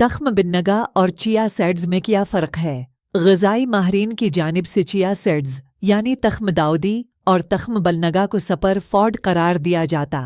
तख्म बिन्नगा और chia seeds में क्या फ़र्क है? ग़िज़ाई माहिरीन की जानिब से चिया सीड्स यानी तख्म दाऊदी और तख्म बलनगा को सपर फॉड करार दिया जाता,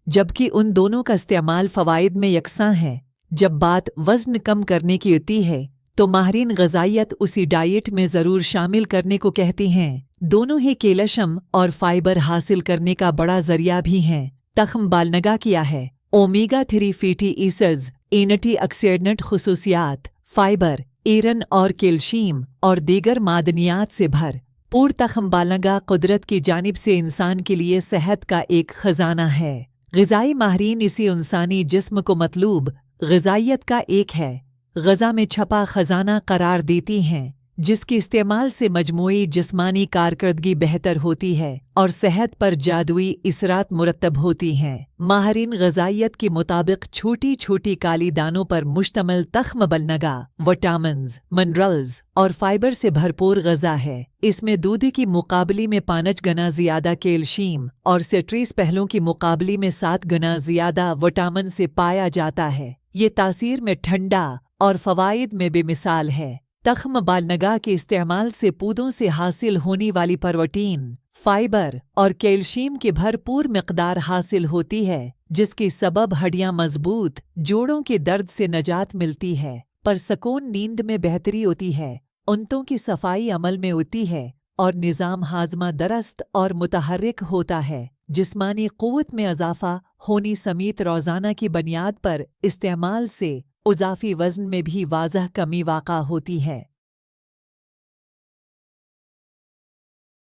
जबकि उन दोनों का इस्तेमाल फ़वाइद में यकसां है। जब बात वज़न कम करने की होती है तो माहिरीन ग़िज़ाइयत उसी डाइट में ज़रूर शामिल करने को कहती हैं। दोनों ही कैल्शियम और फाइबर हासिल करने का बड़ा ज़रिया भी हैं। तख्म बालनगा क्या है? ओमेगा 3 फैटी एसिड्स, एंटीऑक्सीडेंट खुसूसियात, फाइबर, आयरन और कैल्शियम और दीगर मादनियात से भर पूर तख्म बालनगा कुदरत की जानिब से इंसान के लिए सेहत का एक खजाना है। ग़िज़ाई माहिरीन इसी इंसानी जिस्म को मतलूब ग़िज़ाइयत का एक है ग़ज़ा में छपा खजाना करार देती हैं, जिसके इस्तेमाल से मजमूई जिस्मानी कारकर्दगी बेहतर होती है और सेहत पर जादुई इसरात मुरतब होती हैं। माहिरीन ग़िज़ाइयत के मुताबिक छोटी छोटी काली दानों पर मुश्तमिल तख्म बलनगा विटामिन्स, मिनरल्स और फाइबर से भरपूर ग़िज़ा है। इसमें दूध की मुकाबले में 5 गुना ज़्यादा कैल्शियम और सिट्रस पहलों की मुकाबले में 7 गुना ज़्यादा विटामिन से पाया जाता है। ये तासीर में ठंडा और फ़वाइद में बेमिसाल है। तख्म बालनगा के इस्तेमाल से पौधों से हासिल होने वाली प्रोटीन, फाइबर और कैल्शियम की भरपूर मिक़दार हासिल होती है, जिसके सबब हड्डियां मजबूत, जोड़ों के दर्द से निजात मिलती है, परसकून नींद में बेहतरी होती है, उंतों की सफाई अमल में होती है और निज़ाम हाज़मा दरस्त और मुतहर्रिक होता है। जिस्मानी क़ुव्वत में इजाफ़ा होने समेत रोज़ाना की बुनियाद पर इस्तेमाल से इज़ाफ़ी वज़न में भी वाज़ह कमी वाक़ा होती है।